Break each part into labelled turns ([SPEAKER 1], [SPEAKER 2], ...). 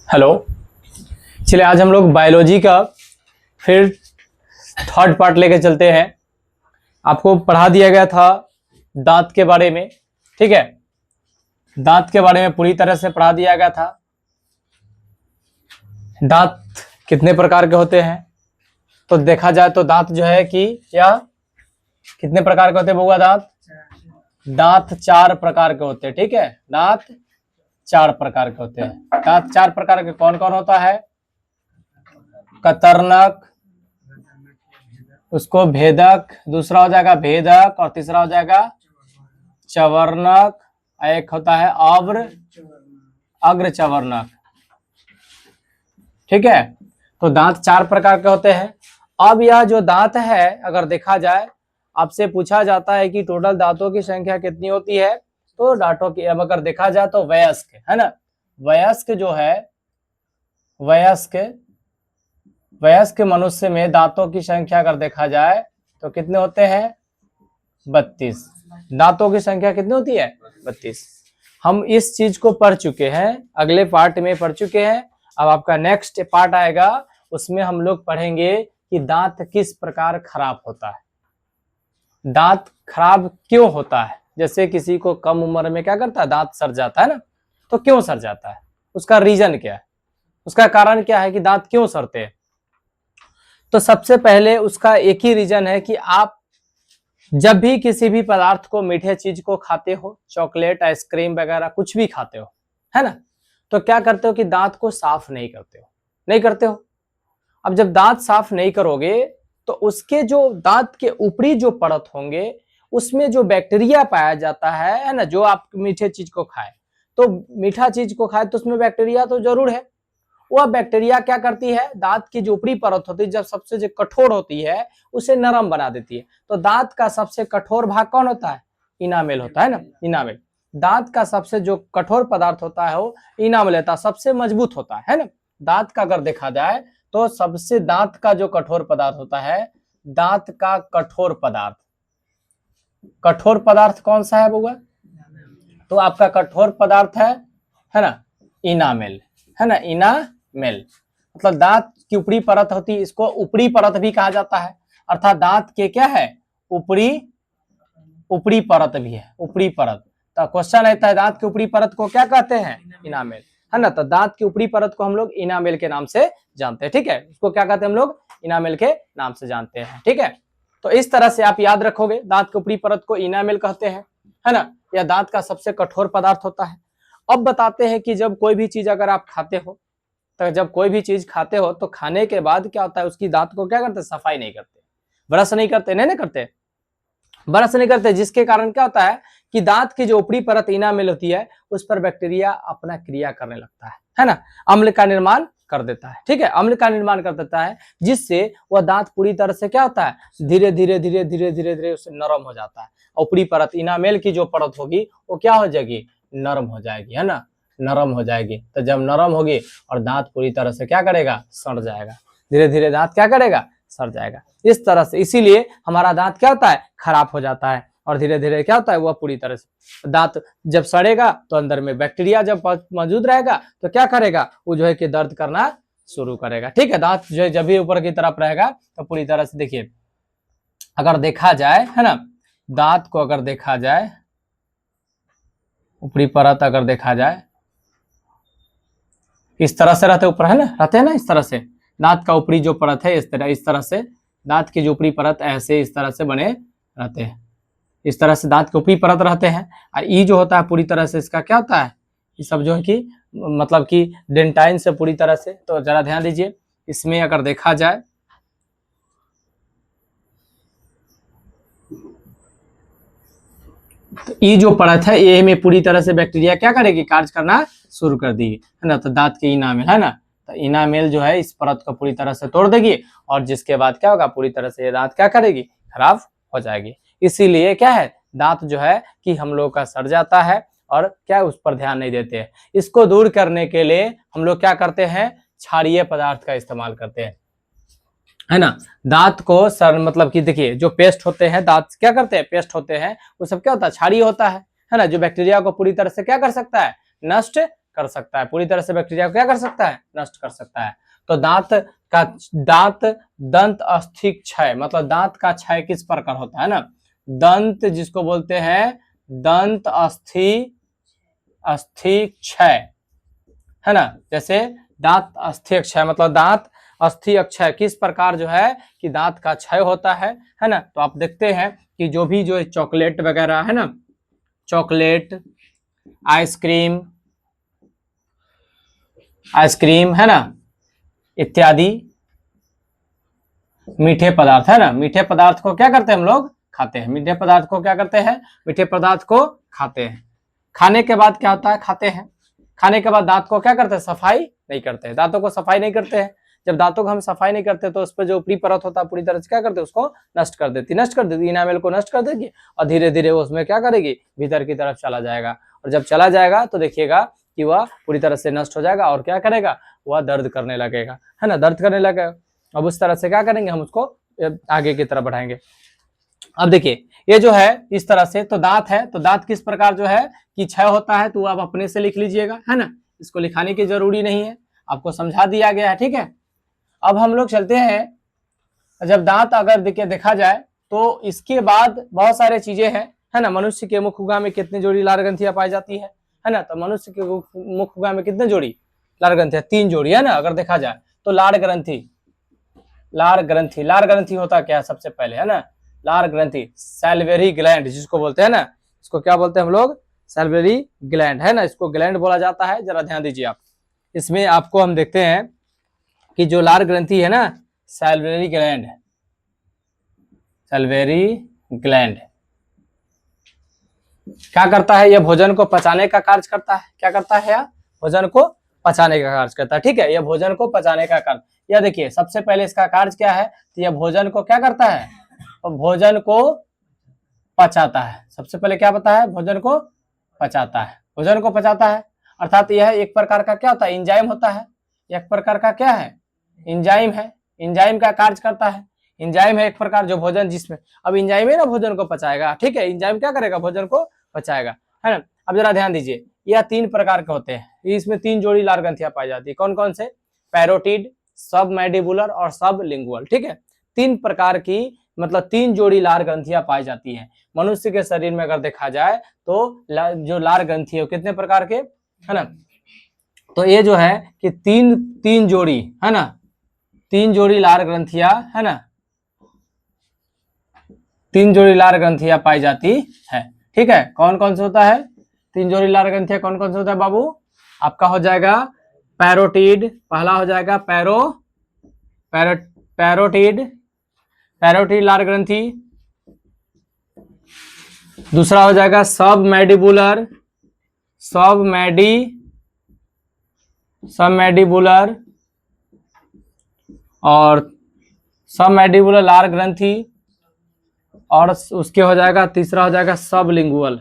[SPEAKER 1] Hello. चलिए आज हम लोग बायोलॉजी का फिर थर्ड पार्ट लेके चलते हैं। आपको पढ़ा दिया गया था दांत के बारे में, ठीक है। दांत के बारे में पूरी तरह से पढ़ा दिया गया था। दांत कितने प्रकार के होते हैं, तो देखा जाए तो दांत जो है कि क्या कितने प्रकार के होते हैं बउआ? दांत 4 प्रकार के होते हैं, ठीक है। दांत 4 प्रकार के होते हैं। दांत 4 प्रकार के कौन कौन होता है? कतरनक, उसको भेदक, दूसरा हो जाएगा भेदक, और तीसरा हो जाएगा चवर्णक, एक होता है अग्रचवर्णक, ठीक है। तो दांत 4 प्रकार के होते हैं। अब यह जो दांत है, अगर देखा जाए, आपसे पूछा जाता है कि टोटल दांतों की संख्या कितनी होती है, तो दांतों की अब अगर देखा जाए तो वयस्क है ना, वयस्क जो है, वयस्क मनुष्य में दांतों की संख्या अगर देखा जाए तो कितने होते हैं? 32। दांतों की संख्या कितनी होती है? 32। हम इस चीज को पढ़ चुके हैं, अगले पार्ट में पढ़ चुके हैं। अब आपका नेक्स्ट पार्ट आएगा, उसमें हम लोग पढ़ेंगे कि दांत किस प्रकार खराब होता है, दांत खराब क्यों होता है। जैसे किसी को कम उम्र में क्या करता है, दांत सड़ जाता है ना, तो क्यों सड़ जाता है, उसका रीजन क्या है, उसका कारण क्या है कि दांत क्यों सड़ते हैं। तो सबसे पहले उसका एक ही रीजन है कि आप जब भी किसी भी पदार्थ को, मीठे चीज को खाते हो, चॉकलेट, आइसक्रीम वगैरह कुछ भी खाते हो, है ना, तो क्या करते हो कि दांत को साफ नहीं करते हो। अब जब दांत साफ नहीं करोगे तो उसके जो दांत के ऊपरी जो परत होंगे उसमें जो बैक्टीरिया पाया जाता है ना, जो आप मीठे चीज को खाए, तो मीठा चीज को खाए तो उसमें बैक्टीरिया तो जरूर है। वह बैक्टीरिया क्या करती है, दांत की जो ऊपरी परत होती है, जब सबसे जो कठोर होती है, उसे नरम बना देती है। तो दांत का सबसे कठोर भाग कौन होता है? इनामेल होता है ना, इनामेल। दांत का सबसे जो कठोर पदार्थ होता है वो इनामेल होता है, सबसे मजबूत होता है ना। दांत का अगर देखा जाए तो सबसे दांत का जो कठोर पदार्थ होता है, दांत का कठोर पदार्थ कौन सा है बउआ? तो आपका कठोर पदार्थ है ना, इनामेल, है ना, इनामेल। मतलब दांत की ऊपरी परत होती है, इसको ऊपरी परत भी कहा जाता है, अर्थात दांत के क्या है, ऊपरी परत भी है, ऊपरी परत। तो क्वेश्चन रहता है दांत की ऊपरी परत को क्या कहते हैं? इनामेल, है ना। तो दांत की ऊपरी परत को हम लोग इनामेल के नाम से जानते हैं, ठीक है। उसको क्या कहते हैं हम लोग? इनामेल के नाम से जानते हैं, ठीक है। तो इस तरह से आप याद रखोगे, दांत की ऊपरी परत को इनामेल कहते हैं, है ना। यह दांत का सबसे कठोर पदार्थ होता है। अब बताते हैं कि जब कोई भी चीज अगर आप खाते हो, तो जब कोई भी चीज खाते हो तो खाने के बाद क्या होता है, उसकी दांत को क्या करते? सफाई नहीं करते, ब्रश नहीं करते, नहीं करते, ब्रश नहीं करते, जिसके कारण क्या होता है कि दांत की जो ऊपरी परत इनामेल होती है उस पर बैक्टीरिया अपना क्रिया करने लगता है ना, अम्ल का निर्माण कर देता है, ठीक है, अम्ल का निर्माण कर देता है, जिससे वह दांत पूरी तरह से क्या होता है, धीरे धीरे उससे नरम हो जाता है। ऊपरी परत इनामेल की जो परत होगी वो क्या हो जाएगी? नरम हो जाएगी, है ना, नरम हो जाएगी। तो जब नरम होगी और दांत पूरी तरह से क्या करेगा? सड़ जाएगा, धीरे धीरे दांत क्या करेगा? सड़ जाएगा। इस तरह से इसीलिए हमारा दांत क्या होता है? खराब हो जाता है, और धीरे धीरे क्या होता है, वह पूरी तरह से दांत जब सड़ेगा तो अंदर में बैक्टीरिया जब मौजूद रहेगा तो क्या करेगा, वो जो है कि दर्द करना शुरू करेगा, ठीक है। दांत जो है जब भी ऊपर की तरफ रहेगा तो पूरी तरह से देखिए, अगर देखा जाए, है ना, दांत को अगर देखा जाए, ऊपरी परत अगर देखा जाए, इस तरह से रहते ऊपर, है ना, रहते हैं ना, इस तरह से दांत का ऊपरी जो परत है, इस तरह से दांत की जो ऊपरी परत ऐसे इस तरह से बने रहते हैं, इस तरह से दांत के ऊपरी परत रहते हैं। और ये जो होता है पूरी तरह से इसका क्या होता है, ये सब जो है कि मतलब कि डेंटाइन से पूरी तरह से। तो जरा ध्यान दीजिए, इसमें अगर देखा जाए तो ये जो परत है ये में पूरी तरह से बैक्टीरिया क्या करेगी? कार्य करना शुरू कर देगी, है ना। तो दांत के इनामेल, है ना, तो इनामेल जो है इस परत को पूरी तरह से तोड़ देगी, और जिसके बाद क्या होगा, पूरी तरह से ये दांत क्या करेगी? खराब हो जाएगी। इसीलिए क्या है, दांत जो है कि हम लोग का सड़ जाता है और क्या उस पर ध्यान नहीं देते हैं। इसको दूर करने के लिए हम लोग क्या करते हैं? क्षारीय पदार्थ का इस्तेमाल करते हैं, है ना। दांत को सर मतलब कि देखिए, जो पेस्ट होते हैं, दांत क्या करते हैं, पेस्ट होते हैं, वो सब क्या होता है? क्षारीय होता है ना, जो बैक्टीरिया को पूरी तरह से क्या कर सकता है? नष्ट कर सकता है, पूरी तरह से बैक्टीरिया को क्या कर सकता है, नष्ट कर सकता है। तो दंत अस्थि क्षय मतलब दांत का क्षय किस प्रकार होता है ना, दंत जिसको बोलते हैं दंत अस्थि क्षय है ना, जैसे दांत अस्थि क्षय मतलब दांत अस्थि क्षय किस प्रकार जो है कि दांत का क्षय होता है ना। तो आप देखते हैं कि जो भी जो चॉकलेट वगैरह है ना, चॉकलेट, आइसक्रीम है ना इत्यादि मीठे पदार्थ है ना, मीठे पदार्थ को क्या करते हैं हम लोग, खाते हैं। मीठे पदार्थ को क्या करते हैं, मीठे पदार्थ को खाते हैं। खाने के बाद क्या होता है, खाते हैं, खाने के बाद दांत को क्या करते हैं, सफाई नहीं करते हैं, दांतों को सफाई नहीं करते हैं। जब दांतों को हम सफाई नहीं करते तो उस पर जो ऊपरी परत होता है पूरी तरह से क्या करते हैं, उसको नष्ट कर देती, इनामेल को नष्ट कर देगी और धीरे धीरे उसमें क्या करेगी, भीतर की तरफ चला जाएगा। और जब चला जाएगा तो देखिएगा कि वह पूरी तरह से नष्ट हो जाएगा और क्या करेगा, वह दर्द करने लगेगा है ना, दर्द करने लगेगा। अब उस तरह से क्या करेंगे, हम उसको आगे की तरफ बढ़ाएंगे। अब देखिए ये जो है इस तरह से, तो दांत है, तो दांत किस प्रकार जो है कि क्षय होता है, तो आप अपने से लिख लीजिएगा है ना, इसको लिखाने की जरूरी नहीं है, आपको समझा दिया गया है, ठीक है। अब हम लोग चलते हैं, जब दांत अगर देखा जाए तो इसके बाद बहुत सारे चीजें हैं है ना। मनुष्य के मुख उगा में कितनी जोड़ी लार ग्रंथियां पाई जाती है ना, तो मनुष्य के मुख उगा में कितने जोड़ी लार ग्रंथियां, 3 जोड़ी है ना अगर देखा जाए तो। लार ग्रंथि होता क्या है सबसे पहले है ना, लार ग्रंथि सैल्वेरी ग्लैंड जिसको बोलते हैं ना, इसको क्या बोलते हैं हम लोग, सैल्वेरी ग्लैंड है ना, इसको ग्लैंड बोला जाता है। जरा ध्यान दीजिए आप, इसमें आपको हम देखते हैं कि जो लार ग्रंथि है ना, सैल्वेरी ग्लैंड क्या करता है, यह भोजन को पचाने का कार्य करता है। क्या करता है, यह भोजन को पचाने का कार्य करता है, ठीक है, यह भोजन को पचाने का कार्य। यह देखिए सबसे पहले इसका कार्य क्या है, तो यह भोजन को क्या करता है, तो भोजन को पचाता है। सबसे पहले क्या पता है, भोजन को पचाता है, भोजन को पचाता है, अर्थात यह एक प्रकार का क्या होता है, एंजाइम होता है, एक प्रकार का क्या है, एंजाइम है, एंजाइम का कार्य करता है। एंजाइम है एक प्रकार जो भोजन, जिसमें अब एंजाइम है ना भोजन को पचाएगा, ठीक है, एंजाइम क्या करेगा, भोजन को पचाएगा है ना। अब जरा ध्यान दीजिए, यह 3 प्रकार के होते हैं, इसमें 3 जोड़ी लार ग्रंथियां पाई जाती है। कौन कौन से, पैरोटिड, सब मैंडिबुलर और सब लिंगुअल, ठीक है। 3 प्रकार की मतलब 3 जोड़ी लार ग्रंथियां पाई जाती हैं मनुष्य के शरीर में। अगर देखा जाए तो जो लार ग्रंथि है कितने प्रकार के है ना, तो ये जो है कि तीन जोड़ी है ना, 3 जोड़ी लार ग्रंथियां है ना, 3 जोड़ी लार ग्रंथियां पाई जाती है, ठीक है। कौन कौन से होता है 3 जोड़ी लार ग्रंथियां, कौन कौन से होता है बाबू, आपका हो जाएगा पैरोटिड, पहला हो जाएगा पैरोटिड लार ग्रंथि, दूसरा हो जाएगा सब मैडिबुलर और सब मैडिबुलर लार ग्रंथि, और उसके हो जाएगा तीसरा हो जाएगा सब लिंगुअल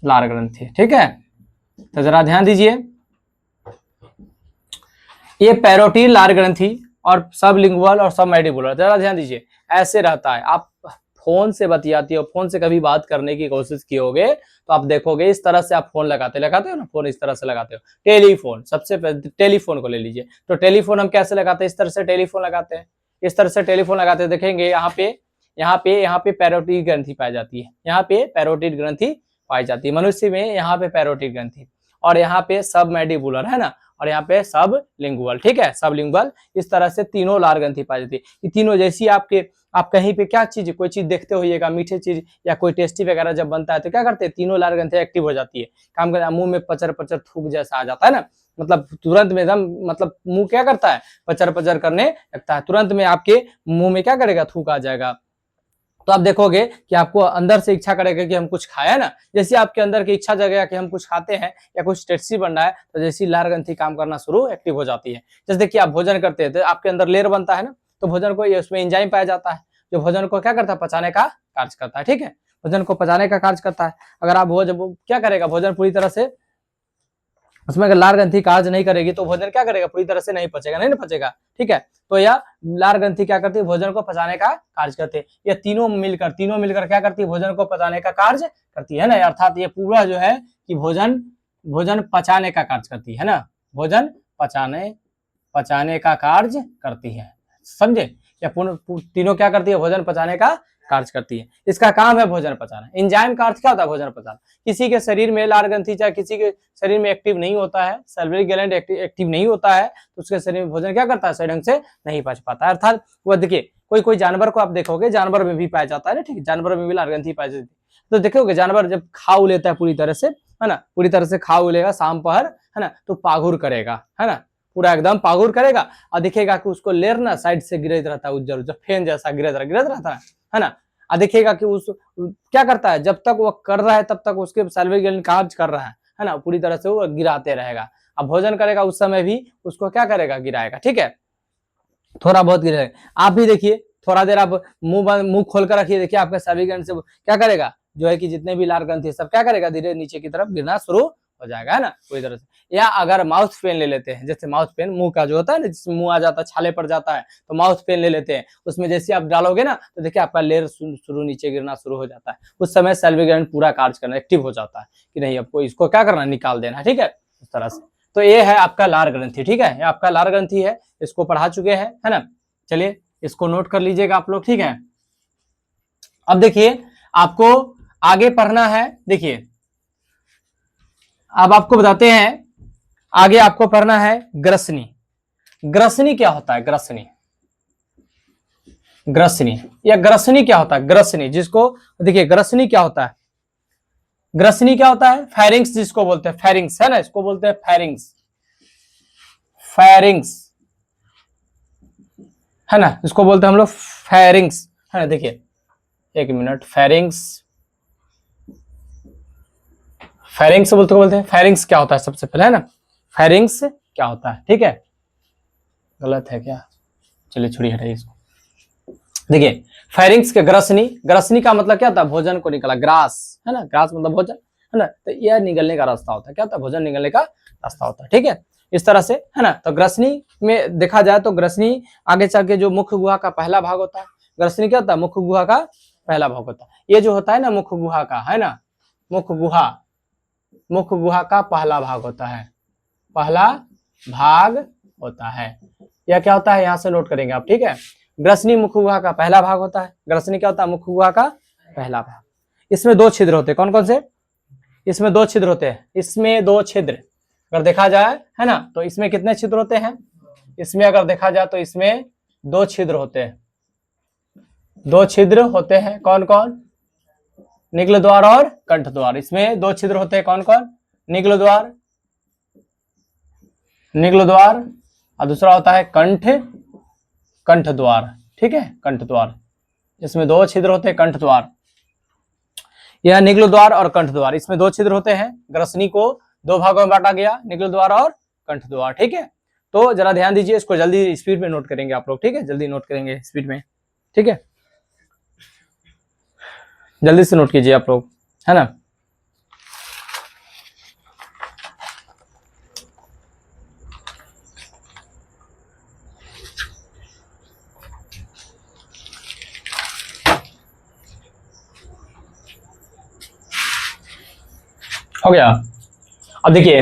[SPEAKER 1] लार ग्रंथि, ठीक है। तो जरा ध्यान दीजिए, ये पैरोटिड लार ग्रंथि और सब लिंगुअल और सब मैंडिबुलर, जरा ध्यान दीजिए ऐसे रहता है। आप फोन से बतियाती हो, फोन से कभी बात करने की कोशिश की होगे तो आप देखोगे इस तरह से आप फोन लगाते हो ना, फोन इस तरह से लगाते हो। टेलीफोन, सबसे पहले टेलीफोन को ले लीजिए, तो टेलीफोन हम कैसे लगाते हैं, इस तरह से टेलीफोन लगाते हैं, इस तरह से टेलीफोन लगाते हैं। देखेंगे यहाँ पे पैरोटिड ग्रंथि पाई जाती है, यहाँ पे पैरोटिड ग्रंथि पाई जाती है मनुष्य में, यहाँ पे पैरोटिड ग्रंथि, और यहाँ पे सब मैंडिबुलर है ना, और यहाँ पे सब लिंगुअल, ठीक है, सब लिंगुअल। इस तरह से तीनों लार ग्रंथि पाई जाती है। ये तीनों जैसी आप कहीं पे क्या चीज, कोई चीज देखते होइएगा, मीठी चीज या कोई टेस्टी वगैरह जब बनता है तो क्या करते हैं, तीनों लार ग्रंथियां एक्टिव हो जाती है, काम करता है, मुंह में पचर पचर थूक जैसा आ जाता है ना, मतलब तुरंत में एकदम, मतलब मुंह क्या करता है, पचर पचर करने लगता है, तुरंत में आपके मुंह में क्या करेगा, थूक आ जाएगा। तो आप देखोगे कि आपको अंदर से इच्छा करेगा कि हम कुछ खाया ना, जैसे आपके अंदर की इच्छा जगेगा कि हम कुछ खाते हैं या कुछ टेस्टी बन रहा है, तो जैसी लार ग्रंथि काम करना शुरू एक्टिव हो जाती है। जैसे देखिए आप भोजन करते हैं तो आपके अंदर लेयर बनता है ना, तो भोजन को उसमें एंजाइम पाया जाता है जो भोजन को क्या करता है, पचाने का कार्य करता है, ठीक है, भोजन को पचाने का कार्य करता है। अगर आप भोजन क्या करेगा, भोजन पूरी तरह से उसमें अगर लार ग्रंथि कार्य नहीं करेगी तो भोजन क्या करेगा, पूरी तरह से नहीं पचेगा, नहीं ना पचेगा, ठीक है। तो यह लार ग्रंथि क्या करती है, भोजन को पचाने का कार्य करती है। ये तीनों मिलकर क्या करती है, भोजन को पचाने का कार्य करती है ना। अर्थात ये पूरा जो है कि भोजन पचाने का कार्य करती है ना, भोजन पचाने का कार्य करती है, समझे। या तीनों क्या करती है, भोजन पचाने का कार्य करती है। इसका काम है भोजन पचाना। एंजाइम का अर्थ क्या होता है, भोजन पचाना। किसी के शरीर में लार ग्रंथि चाहे किसी के शरीर में एक्टिव नहीं होता है, सैलिवरी ग्लैंड एक्टिव नहीं होता है, तो उसके शरीर में भोजन क्या करता है, सही ढंग से नहीं पच पाता है। अर्थात वह देखिए कोई जानवर को आप देखोगे, जानवर में भी पाया जाता है ना, ठीक है, जानवर में भी लार ग्रंथि पाई जाती है। तो देखोगे जानवर जब खाऊ लेता है पूरी तरह से, है ना, पूरी तरह से खाऊ लेगा शाम पहर, है ना, तो पागुर करेगा, है ना, पूरा एकदम पागुर करेगा और दिखेगा कि उसको लेर ना साइड से गिरत रहता है, उज्जर उज्जर फेन जैसा गिरत रहता है ना। और देखिएगा कि उस क्या करता है, जब तक वो कर रहा है तब तक उसके सैलिवरी ग्लैंड कार्य कर रहा है ना, पूरी तरह से वो गिराते रहेगा। अब भोजन करेगा उस समय भी उसको क्या करेगा, गिराएगा, ठीक है, थोड़ा बहुत गिराएगा। आप भी देखिए, थोड़ा देर आप मुंह खोल कर रखिए, देखिए आपका सैलिवरी ग्लैंड से क्या करेगा, जो है कि जितने भी लार ग्रंथि सब क्या करेगा, धीरे नीचे की तरफ गिरना शुरू हो जाएगा, है ना, पूरी तरह से। या अगर माउथ पेन ले लेते हैं, जैसे माउथ पेन मुंह का जो होता है ना, जिसमें मुंह आ जाता है, छाले पड़ जाता है, तो माउथ पेन ले लेते हैं, उसमें जैसे आप डालोगे ना तो देखिए आपका लेयर शुरू नीचे गिरना शुरू हो जाता है। उस समय सैलिवरी ग्लैंड पूरा कार्य करना एक्टिव हो जाता है कि नहीं, आपको इसको क्या करना, निकाल देना, ठीक है, उस तरह से। तो ये है आपका लार ग्रंथि, ठीक है, ये आपका लार ग्रंथि है, इसको पढ़ा चुके हैं, है ना। चलिए इसको नोट कर लीजिएगा आप लोग, ठीक है। अब देखिए आपको आगे पढ़ना है, देखिए अब आपको बताते हैं, आगे आपको पढ़ना है ग्रसनी। ग्रसनी क्या होता है, ग्रसनी या ग्रसनी क्या होता है, ग्रसनी, जिसको देखिए ग्रसनी क्या होता है, ग्रसनी क्या होता है, फेरिंग्स जिसको बोलते हैं, फेरिंग्स है ना, इसको बोलते हैं फेरिंग्स, फेरिंग्स है ना, इसको बोलते हैं हम लोग फेरिंग्स, है ना। देखिए एक मिनट, फेरिंग्स बोलते हैं, फेरिंग्स क्या होता है सबसे पहले, है ना, फेरिंग्स क्या होता है, ठीक है, गलत है क्या, चलिए छोड़िए हटाइए इसको। देखिए फेरिंग्स के ग्रसनी का मतलब क्या होता है, भोजन को निकला, ग्रास है ना, ग्रास मतलब भोजन, है ना, तो यह निकलने का रास्ता होता है, क्या होता है, भोजन निकलने का रास्ता होता है, ठीक है, इस तरह से, है ना। तो ग्रसनी में देखा जाए तो ग्रसनी आगे चल के जो मुख्य गुहा का पहला भाग होता है, ग्रसनी क्या होता है, मुख्य गुहा का पहला भाग होता है। ये जो होता है ना मुख्य गुहा का, है ना, मुख्य गुहा का पहला भाग होता है, पहला भाग होता है। यह क्या होता है, यहां से नोट करेंगे आप, ठीक है। ग्रसनी मुख्य गुहा का पहला भाग होता है, ग्रसनी क्या होता है, मुख्य गुहा का पहला भाग। इसमें दो छिद्र होते हैं, कौन कौन से, इसमें दो छिद्र होते हैं, इसमें दो छिद्र अगर देखा जाए, है ना, तो इसमें कितने छिद्र होते हैं, इसमें अगर देखा जाए तो इसमें दो छिद्र होते हैं, दो छिद्र होते हैं, कौन कौन, निगल द्वार और कंठ द्वार। इसमें दो छिद्र होते हैं, कौन कौन, निगल द्वार और दूसरा होता है कंठ द्वार, ठीक है, कंठ द्वार। इसमें दो छिद्र होते हैं, कंठ द्वार, यह निगल द्वार और कंठ द्वार, इसमें दो छिद्र होते हैं। ग्रसनी को दो भागों में बांटा गया, निगल द्वार और कंठ द्वार, ठीक है। तो जरा ध्यान दीजिए, इसको जल्दी स्पीड में नोट करेंगे आप लोग, ठीक है, जल्दी नोट करेंगे स्पीड में, ठीक है, जल्दी से नोट कीजिए आप लोग, है ना। हो गया। अब देखिए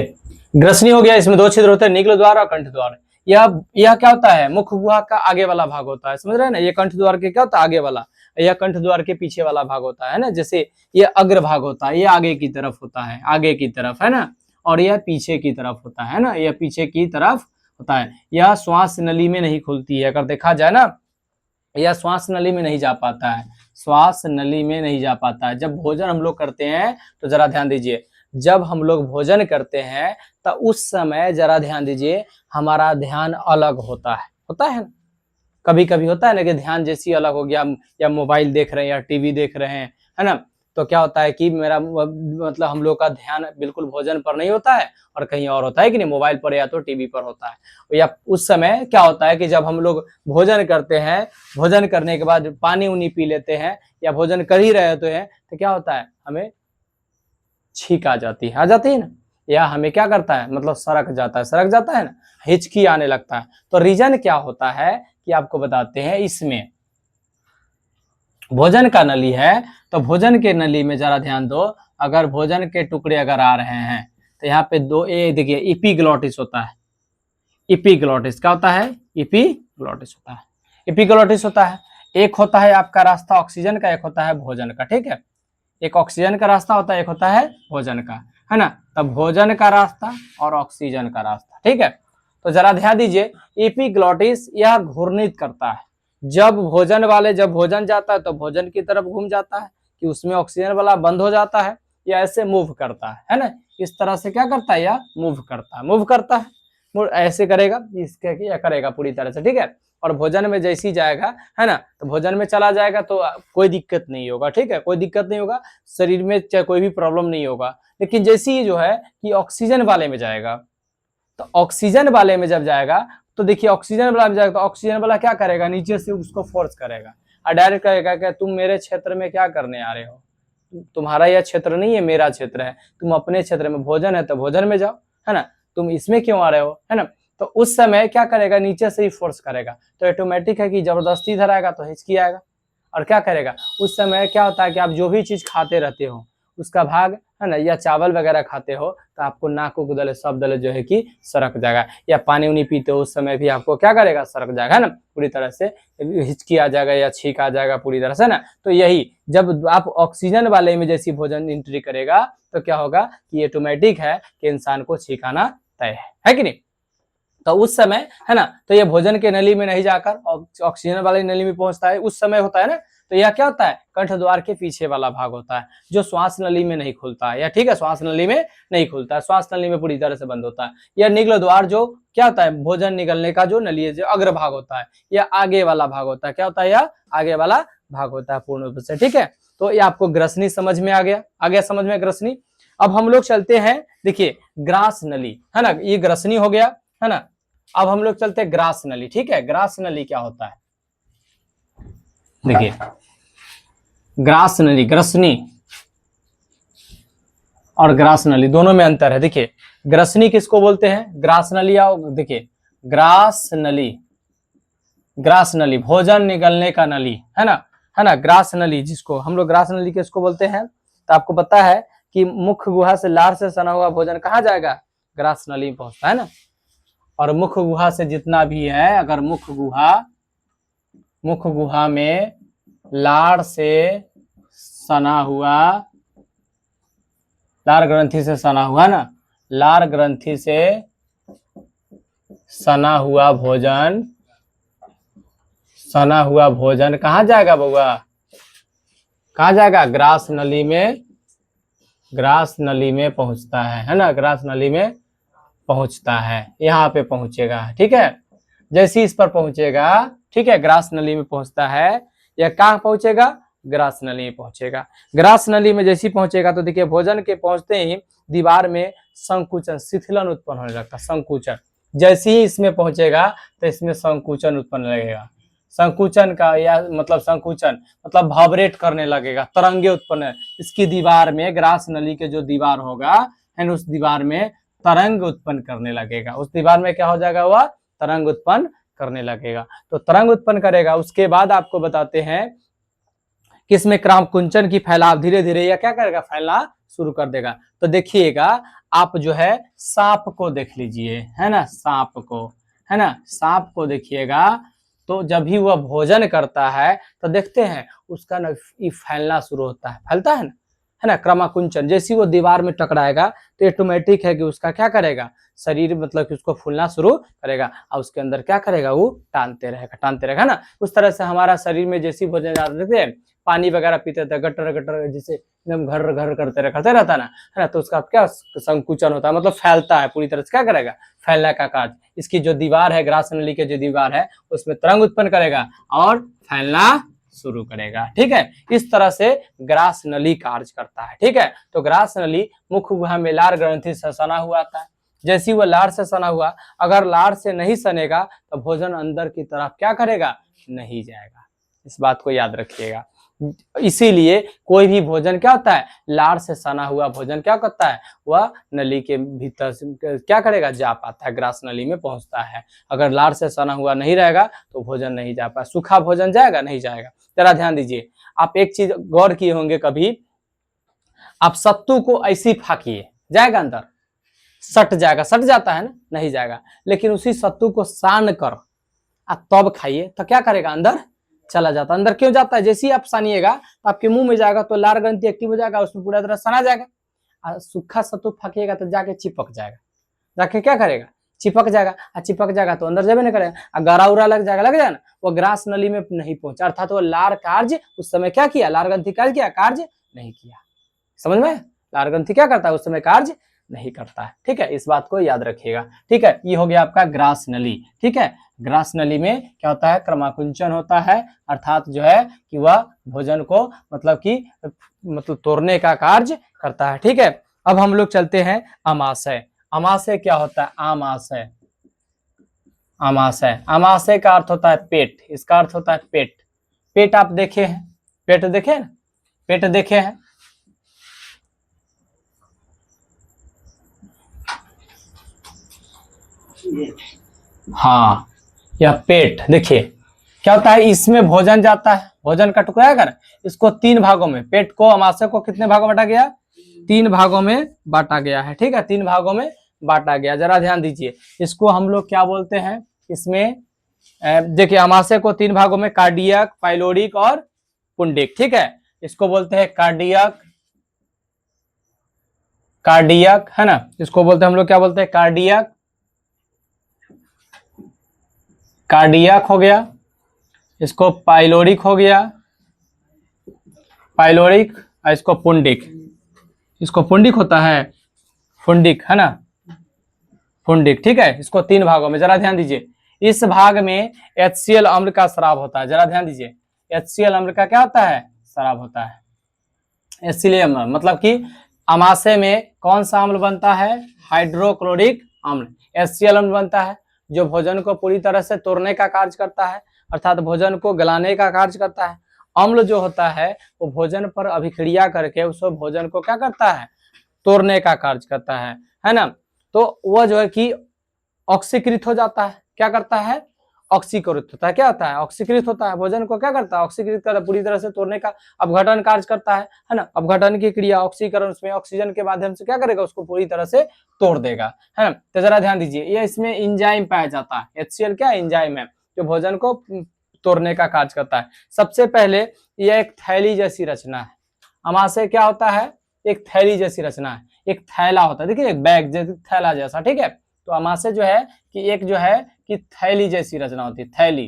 [SPEAKER 1] ग्रसनी हो गया, इसमें दो छिद्र होते हैं, निगल द्वार और कंठ द्वार। यह क्या होता है, मुख्य गुहा का आगे वाला भाग होता है, समझ रहे हैं ना। ये कंठ द्वार के क्या होता है, आगे वाला, यह कंठ द्वार के पीछे वाला भाग होता है ना। जैसे ये अग्र भाग होता है, ये आगे की तरफ होता है, आगे की तरफ, है ना, और यह पीछे की तरफ होता है ना, यह पीछे की तरफ होता है। यह श्वास नली में नहीं खुलती है, अगर देखा जाए ना, यह श्वास नली में नहीं जा पाता है, श्वास नली में नहीं जा पाता है। जब भोजन हम लोग करते हैं तो जरा ध्यान दीजिए, जब हम लोग भोजन करते हैं तो उस समय जरा ध्यान दीजिए, हमारा ध्यान अलग होता है ना, कभी कभी होता है ना कि ध्यान जैसी अलग हो गया, या मोबाइल देख रहे हैं या टीवी देख रहे हैं, है ना, तो क्या होता है कि मेरा मतलब हम लोग का ध्यान बिल्कुल भोजन पर नहीं होता है और कहीं और होता है कि नहीं, मोबाइल पर या तो टीवी पर होता है। या उस समय क्या होता है कि जब हम लोग भोजन करते हैं, भोजन करने के बाद पानी उनी पी लेते हैं या भोजन कर ही रहे होते हैं, तो क्या होता है, हमें छींक आ जाती है ना, या हमें क्या करता है, मतलब सरक जाता है ना, हिचकी आने लगता है। तो रीजन क्या होता है कि आपको बताते हैं, इसमें भोजन का नली है, तो भोजन के नली में जरा ध्यान दो, अगर भोजन के टुकड़े अगर आ रहे हैं तो यहाँ पे दो ए देखिए इपीग्लॉटिस होता है। इपीग्लॉटिस क्या होता है, इपीग्लॉटिस होता है, इपीग्लॉटिस होता है। एक होता है आपका रास्ता ऑक्सीजन का, एक होता है भोजन का, ठीक है। एक ऑक्सीजन का रास्ता होता है, एक होता है भोजन का, है ना। तब भोजन का रास्ता और ऑक्सीजन का रास्ता, ठीक है। तो जरा ध्यान दीजिए, एपिग्लॉटिस यह घूर्णित करता है। जब भोजन जाता है तो भोजन की तरफ घूम जाता है कि उसमें ऑक्सीजन वाला बंद हो जाता है, या ऐसे मूव करता है ना। इस तरह से क्या करता है, या मूव करता है, ऐसे करेगा, इसके क्या करेगा पूरी तरह से, ठीक है। और भोजन में जैसी जाएगा, है ना, तो भोजन में चला जाएगा तो कोई दिक्कत नहीं होगा, ठीक है, कोई दिक्कत नहीं होगा, शरीर में चाहे कोई भी प्रॉब्लम नहीं होगा। लेकिन जैसे ही जो है कि ऑक्सीजन वाले में जाएगा, तो ऑक्सीजन वाले में जब जाएगा तो देखिए ऑक्सीजन वाला में जाएगा तो ऑक्सीजन वाला क्या करेगा, नीचे से उसको फोर्स करेगा और डायरेक्ट कहेगा कि तुम मेरे क्षेत्र में क्या करने आ रहे हो, तुम्हारा यह क्षेत्र नहीं है, मेरा क्षेत्र है, तुम अपने क्षेत्र में, भोजन है तो भोजन में जाओ, है ना, तुम इसमें क्यों आ रहे हो, है ना। तो उस समय क्या करेगा, नीचे से ही फोर्स करेगा। तो ऑटोमेटिक है कि जबरदस्ती इधर आएगा तो हिचकी आएगा, और क्या करेगा, उस समय क्या होता है कि आप जो भी चीज खाते रहते हो उसका भाग, है ना, या चावल वगैरह खाते हो तो आपको नाकों को दले सब दले जो है कि सरक जाएगा, या पानी उनी पीते हो उस समय भी आपको क्या करेगा, सरक जाएगा, है ना, पूरी तरह से हिचकी आ जाएगा या छींक आ जाएगा पूरी तरह से ना। तो यही जब आप ऑक्सीजन वाले में जैसी भोजन एंट्री करेगा तो क्या होगा कि ऑटोमेटिक है कि इंसान को छींक आना तय है कि नहीं। तो उस समय, है ना, तो ये भोजन के नली में नहीं जाकर ऑक्सीजन वाली नली में पहुंचता है, उस समय होता है ना। तो यह क्या होता है, कंठ द्वार के पीछे वाला भाग होता है, जो श्वास नली में नहीं खुलता है, या ठीक है, श्वास नली में नहीं खुलता है, श्वास नली में पूरी तरह से बंद होता है। यह निगल द्वार जो क्या होता है, भोजन निगलने का जो नली है, जो अग्र भाग होता है, यह आगे वाला भाग होता है, क्या होता है, यह आगे वाला भाग होता है पूर्ण रूप से, ठीक है। तो ये आपको ग्रसनी समझ में आ गया समझ में ग्रसनी। अब हम लोग चलते हैं, देखिए ग्रास नली, है ना, ये ग्रसनी हो गया, है ना। अब हम लोग चलते हैं ग्रास नली, ठीक है। ग्रास नली क्या होता है, देखिए ग्रास नली, ग्रसनी और ग्रास नली दोनों में अंतर है। देखिए ग्रसनी किसको बोलते हैं, ग्रास नली, आओ देखिए ग्रास नली भोजन निगलने का नली, है ना, ग्रास नली, जिसको हम लोग ग्रास नली किसको बोलते हैं, तो आपको पता है कि मुख्य गुहा से लार से सना हुआ भोजन कहाँ जाएगा, ग्रास नली में पहुंचता है ना। और मुख्य गुहा से जितना भी है, अगर मुख्य गुहा में लार से सना हुआ, लार ग्रंथि से सना हुआ ना, लार ग्रंथि से सना हुआ भोजन कहाँ जाएगा बउआ, कहाँ जाएगा, ग्रास नली में पहुंचता है ना, ग्रास नली में पहुंचता है, यहाँ पे पहुंचेगा, ठीक है। जैसे इस पर पहुंचेगा, ठीक है, ग्रास नली में पहुंचता है, या कहाँ पहुंचेगा, ग्रास नली में पहुंचेगा। ग्रास नली में जैसे पहुंचेगा तो देखिए भोजन के पहुंचते ही दीवार में संकुचन, शिथिलन उत्पन्न होने लगता है, संकुचन। जैसे ही इसमें पहुंचेगा तो इसमें संकुचन उत्पन्न लगेगा, संकुचन का या संकुचन मतलब वाइब्रेट करने लगेगा, तरंगे उत्पन्न, इसकी दीवार में, ग्रास नली के जो दीवार होगा है, उस दीवार में तरंग उत्पन्न करने लगेगा, उस दीवार में क्या हो जाएगा, वह तरंग उत्पन्न करने लगेगा। तो तरंग उत्पन्न करेगा, उसके बाद आपको बताते हैं कि इसमें क्रामकुंचन की फैलाव धीरे धीरे या क्या करेगा, फैलना शुरू कर देगा। तो देखिएगा आप जो है सांप को देख लीजिए, है ना, सांप को देखिएगा, तो जब भी वह भोजन करता है तो देखते हैं उसका ना फैलना शुरू होता है, फैलता है ना, क्रमाकुंचन। जैसे वो दीवार में टकराएगा तो ऑटोमेटिक है कि उसका क्या करेगा, शरीर कि उसको फूलना शुरू करेगा, और उसके अंदर क्या करेगा, वो टानते रहेगा ना। उस तरह से हमारा शरीर में जैसी भोजन देखते हैं, पानी वगैरह पीते थे, गटर जैसे एकदम घर करते रहता है ना, तो उसका क्या संकुचन होता है, मतलब फैलता है पूरी तरह से, क्या करेगा, फैलने का कार्य। इसकी जो दीवार है, ग्रास नली की जो दीवार है, उसमें तरंग उत्पन्न करेगा और फैलना शुरू करेगा, ठीक है। इस तरह से ग्रास नली कार्य करता है, ठीक है। तो ग्रास नली मुख्य गुहा में लार ग्रंथि से सना हुआ आता है। जैसी वो लार से सना हुआ, अगर लार से नहीं सनेगा तो भोजन अंदर की तरफ क्या करेगा, नहीं जाएगा, इस बात को याद रखिएगा। इसीलिए कोई भी भोजन क्या होता है, लार से सना हुआ भोजन क्या करता है, वह नली के भीतर से क्या करेगा, जा पाता है, ग्रास नली में पहुंचता है। अगर लार से सना हुआ नहीं रहेगा तो भोजन नहीं जा पाएगा, सूखा भोजन जाएगा, नहीं जाएगा। जरा ध्यान दीजिए, आप एक चीज गौर किए होंगे कभी, आप सत्तू को ऐसी फाकिए, जाएगा अंदर, सट जाएगा, सट जाता है ना, नहीं जाएगा। लेकिन उसी सत्तू को सान कर आप तब खाइए तो क्या करेगा, अंदर चला जाता। अंदर क्यों जाता है, जैसे ही आप सानिएगा तो आपके मुंह में जाएगा तो लार ग्रंथि एक्टिव हो जाएगा, उसमें पूरा तरह सना जाएगा। और सूखा सत्तू फाकिएगा तो जाके चिपक जाएगा, जाके क्या करेगा, चिपक जाएगा। और चिपक जाएगा तो अंदर जाबे नहीं करेगा, गरा उरा लग जाएगा ना, वो ग्रास नली में नहीं पहुंचा, अर्थात वो लार कार्य उस समय क्या किया, लार ग्रंथि कार्य किया, कार्य नहीं किया। समझ में, लार ग्रंथि क्या करता है, उस समय कार्य नहीं करता है। ठीक है, इस बात को याद रखिएगा। ठीक है, ये हो गया आपका ग्रास नली। ठीक है, ग्रास नली में क्या होता है, क्रमाकुंचन होता है, अर्थात जो है कि वह भोजन को मतलब तोड़ने का कार्य करता है। ठीक है, अब हम लोग चलते हैं अमाशय। अमाशय क्या होता है, आमाशय। आमाशय, आमाशय का अर्थ होता है पेट, इसका अर्थ होता है पेट। पेट आप देखे हैं, पेट देखे हैं, पेट देखे हैं, हाँ, यह पेट देखिए क्या होता है, इसमें भोजन जाता है, भोजन का टुकड़ा है ना, इसको 3 भागों में, पेट को, अमाशय को कितने भागों में बांटा गया, 3 भागों में बांटा गया है। ठीक है, 3 भागों में बांटा गया। जरा ध्यान दीजिए, इसको हम लोग क्या बोलते हैं, इसमें देखिए अमाशय को 3 भागों में, कार्डियक, पाइलोरिक और पुंडिक। ठीक है, इसको बोलते हैं कार्डियक, कार्डियक है ना, इसको बोलते हैं हम लोग क्या बोलते हैं, कार्डियक, कार्डियक हो गया, इसको पाइलोरिक हो गया, पाइलोरिक, और इसको पुंडिक, इसको पुंडिक होता है, पुंडिक है ना, पुंडिक। ठीक है, इसको 3 भागों में, जरा ध्यान दीजिए, इस भाग में HCl अम्ल का स्राव होता है। जरा ध्यान दीजिए, HCl अम्ल का क्या होता है, स्राव होता है। HCl अम्ल मतलब कि अमाशय में कौन सा अम्ल बनता है, हाइड्रोक्लोरिक अम्ल, HCl अम्ल बनता है, जो भोजन को पूरी तरह से तोड़ने का कार्य करता है, अर्थात भोजन को गलाने का कार्य करता है। अम्ल जो होता है वो भोजन पर अभिक्रिया करके उस भोजन को क्या करता है, तोड़ने का कार्य करता है ना। तो वह जो है कि ऑक्सीकृत हो जाता है, क्या करता है, ऑक्सीकृत होता है, क्या होता है, ऑक्सीकृत होता है, भोजन को क्या करता है, ऑक्सीकृत करता है, पूरी तरह से तोड़ने का अपघटन कार्य करता है ना। अपघटन की क्रिया, ऑक्सीकरण, उसमें ऑक्सीजन के माध्यम से क्या करेगा, उसको पूरी तरह से तोड़ देगा, है ना। तो जरा ध्यान दीजिए, ये इसमें इंजाइम पाया जाता है, HCl क्या है, इंजाइम है, जो भोजन को तोड़ने का कार्य करता है। सबसे पहले यह एक थैली जैसी रचना है, अमाशय क्या होता है, एक थैली जैसी रचना है, एक थैला होता है, देखिए एक बैग जैसे, थैला जैसा। ठीक है, तो अमाशय जो है कि एक जो है कि थैली जैसी रचना होती है, थैली,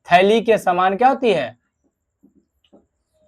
[SPEAKER 1] थैली के समान क्या होती है,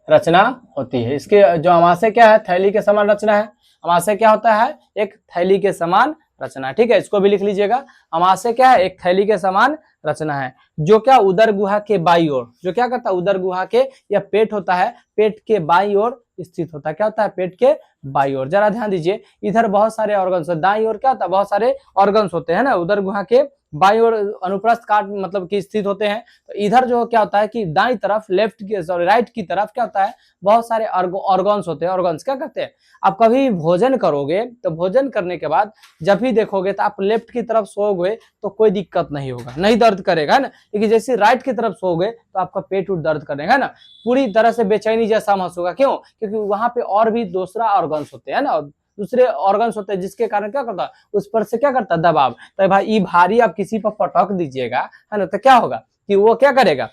[SPEAKER 1] रचना होती है। इसके जो अमाशय क्या है, थैली के समान रचना है। अमाशय क्या होता है, एक थैली के समान रचना। ठीक है, इसको भी लिख लीजिएगा, अमाशय क्या है, एक थैली के समान रचना है, जो क्या उदर गुहा के बाई ओर, जो क्या करता है, उदर गुहा के, या पेट होता है, पेट के बाई ओर स्थित होता है, क्या होता है, पेट के बाई ओर। जरा ध्यान दीजिए, इधर बहुत सारे ऑर्गन्स, दाई ओर क्या होता है, बहुत सारे ऑर्गन्स होते हैं ना, उदर गुहा के बाई ओर अनुप्रस्थ काट मतलब कि स्थित होते हैं। तो इधर जो क्या होता है कि दाई तरफ, लेफ्ट की सॉरी राइट की तरफ क्या होता है, बहुत सारे ऑर्गन्स होते हैं। ऑर्गन्स क्या करते हैं, आप कभी भोजन करोगे तो भोजन करने के बाद जब भी देखोगे तो आप लेफ्ट की तरफ सोओगे तो कोई दिक्कत नहीं होगा, नहीं दर्द करेगा ना। लेकिन जैसे राइट की तरफ सोओगे तो आपका पेट उठ दर्द करेगा ना, पूरी तरह से बेचैनी जैसा महसूस होगा। क्यों, क्योंकि वहां पे और भी दूसरा ऑर्गन्स होते हैं ना, दूसरे ऑर्गन्स होते हैं, जिसके कारण क्या करता है, उस पर से क्या करता है, दबाव। तो भाई ये भारी आप किसी पर पटक दीजिएगा, है ना, तो क्या होगा कि वो क्या करेगा,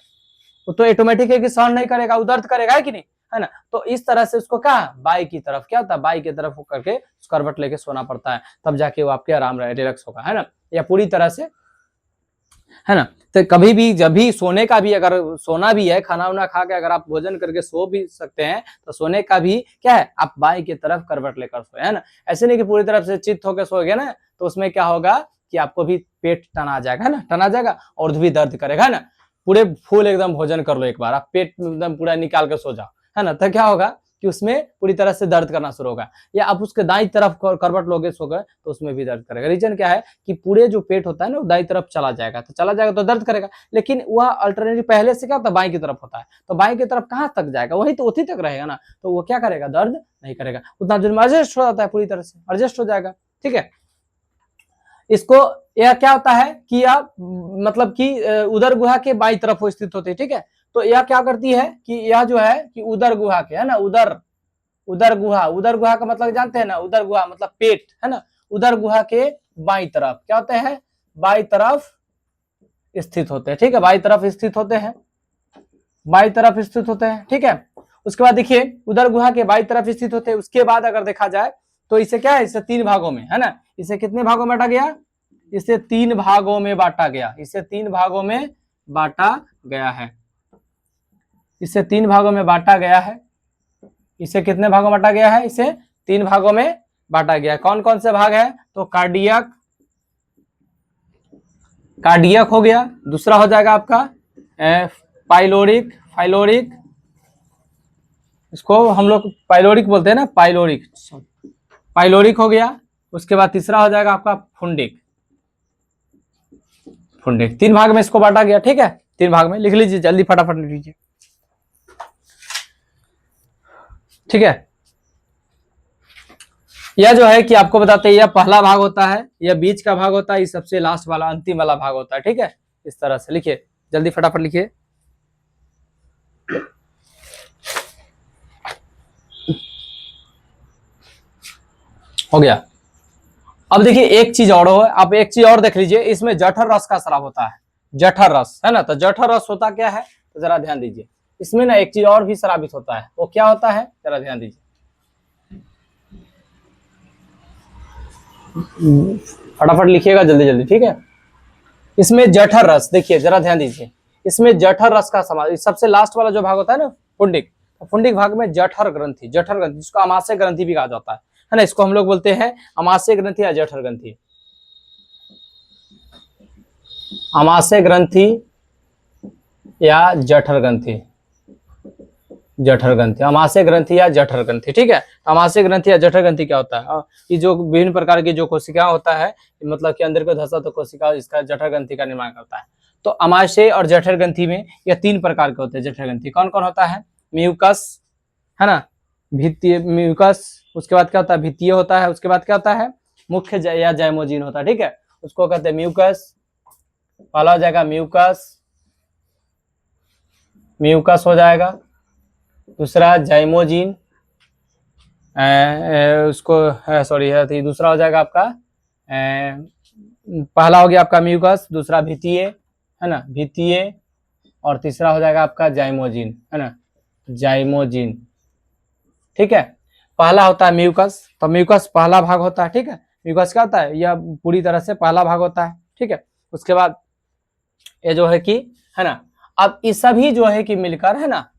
[SPEAKER 1] वो तो ऑटोमेटिक है कि सहन नहीं करेगा, वो दर्द करेगा, है कि नहीं, है ना। तो इस तरह से उसको क्या, बाई की तरफ क्या होता है, बाई की तरफ करके करवट लेके सोना पड़ता है, तब जाके वो आपके आराम रहे, रिलैक्स होगा, है ना, या पूरी तरह से, है ना। तो कभी भी जब भी सोने का भी, अगर सोना भी है, खाना वाना खा के अगर आप भोजन करके सो भी सकते हैं, तो सोने का भी क्या है, आप बाई की तरफ करवट लेकर सोए, है ना। ऐसे नहीं कि पूरी तरफ से चित्त होकर सोएंगे ना, तो उसमें क्या होगा कि आपको भी पेट तना जाएगा, है ना, तना जाएगा और भी दर्द करेगा, है ना। पूरे फुल एकदम भोजन कर लो एक बार, आप पेट एकदम पूरा निकाल के सो जाओ, है ना, तो क्या होगा कि उसमें पूरी तरह से दर्द करना शुरू होगा, या आप उसके दाईं तरफ करवट लोगे सोगे तो उसमें भी दर्द करेगा। रीजन क्या है कि पूरे जो पेट होता है ना वो दाईं तरफ चला जाएगा, तो चला जाएगा तो दर्द करेगा, लेकिन वह अल्टरनेटिव पहले से क्या होता है, बाईं की तरफ होता है, तो बाईं की तरफ कहाँ तक जाएगा, वही तो उसी तक रहेगा ना, तो वो क्या करेगा, दर्द नहीं करेगा, उतना देर में एडजस्ट हो जाता है, पूरी तरह से एडजस्ट हो जाएगा। ठीक है, इसको यह क्या होता है कि आप मतलब कि उदर गुहा के बाईं तरफ वो स्थित होती है। ठीक है, तो यह क्या करती है कि यह जो है कि उदर गुहा के, है ना, उदर गुहा का मतलब जानते हैं ना, उदर गुहा मतलब पेट, है ना, उदर गुहा के बाईं तरफ क्या होते हैं, बाईं तरफ स्थित होते हैं। ठीक है, बाईं तरफ स्थित होते हैं, बाईं तरफ स्थित होते हैं। ठीक है, उसके बाद देखिए उदर गुहा के बाईं तरफ स्थित होते हैं। उसके बाद अगर देखा जाए तो इसे क्या है, इसे 3 भागों में, है ना, इसे कितने भागों में बांटा गया, इसे 3 भागों में बांटा गया, इसे 3 भागों में बांटा गया है, इसे 3 भागों में बांटा गया है, इसे कितने भागों में बांटा गया है, इसे 3 भागों में बांटा गया है। कौन कौन से भाग है, तो कार्डियक हो गया, दूसरा हो जाएगा आपका पाइलोरिक, इसको हम लोग पाइलोरिक बोलते हैं ना, पाइलोरिक हो गया। उसके बाद तीसरा हो जाएगा आपका फुंडिक। 3 भाग में इसको बांटा गया। ठीक है, 3 भाग में लिख लीजिए, जल्दी फटाफट लिख लीजिए। ठीक है, यह जो है कि आपको बताते हैं, यह पहला भाग होता है, यह बीच का भाग होता है, ये सबसे लास्ट वाला अंतिम वाला भाग होता है। ठीक है, इस तरह से लिखिए, जल्दी फटाफट लिखिए। हो गया। अब देखिए एक चीज और हो, आप एक चीज और देख लीजिए, इसमें जठर रस का स्राव होता है, जठर रस, है ना, तो जठर रस होता क्या है, तो जरा ध्यान दीजिए, इसमें ना एक चीज और भी स्रावित होता है, वो क्या होता है, जरा ध्यान दीजिए, फटाफट लिखिएगा जल्दी जल्दी। ठीक है, इसमें जठर रस, देखिए जरा ध्यान दीजिए, इसमें जठर रस का समावेश, सबसे लास्ट वाला जो भाग होता है ना फुंडिक, फुंडिक भाग में जठर ग्रंथि, जिसको अमाशय ग्रंथि भी कहा जाता है ना, इसको हम लोग बोलते हैं अमाशय ग्रंथि या जठर ग्रंथि, अमाशय ग्रंथि या जठर ग्रंथि, अमाशय ग्रंथि या जठर ग्रंथि। ठीक है, अमाशय ग्रंथि या जठर ग्रंथि क्या होता है, ये जो विभिन्न प्रकार की जो कोशिका होता है, मतलब कि अंदर को धसा तो कोशिका इसका जठर ग्रंथि का निर्माण करता है। तो अमाशय और जठर ग्रंथि में यह 3 प्रकार के होते हैं। जठर ग्रंथि कौन कौन होता है, म्यूकस, है ना, भित्तीय म्यूकस, उसके बाद क्या होता है, भित्तीय होता है, उसके बाद क्या होता है, मुख्य या जाइमोजिन होता है। ठीक है, उसको कहते हैं म्यूकस, पहला हो जाएगा म्यूकस हो जाएगा, दूसरा जाइमोजिन, उसको सॉरी है, दूसरा हो जाएगा आपका पहला हो गया आपका म्यूकस, दूसरा भित्तीय, है ना, भित्तीय, और तीसरा हो जाएगा आपका जाइमोजिन, है ना, जाइमोजिन। ठीक है, पहला होता है म्यूकस, तो म्यूकस पहला भाग होता है। ठीक है, म्यूकस क्या होता है, यह पूरी तरह से पहला भाग होता है। ठीक है, उसके बाद ये जो है कि, है ना, अब ये सभी जो है कि मिलकर, है ना,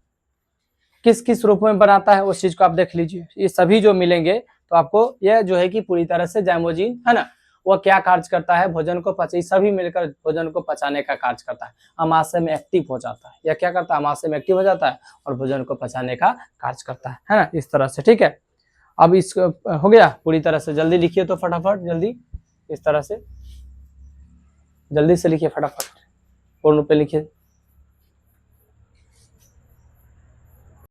[SPEAKER 1] किस किस रूप में बनाता है उस चीज को आप देख लीजिए, ये सभी जो मिलेंगे तो आपको यह जो है कि पूरी तरह से जाइमोजिन, है ना, वह क्या कार्य करता है, भोजन को पचा, सभी मिलकर भोजन को पचाने का कार्य करता है, अमाशय में एक्टिव हो जाता है, यह क्या करता है, अमाशय में एक्टिव हो जाता है और भोजन को पचाने का कार्य करता है ना, इस तरह से। ठीक है, अब इसको हो गया पूरी तरह से, जल्दी लिखिए तो फटाफट, जल्दी इस तरह से जल्दी से लिखिए फटाफट, पूर्ण रूप में लिखिए।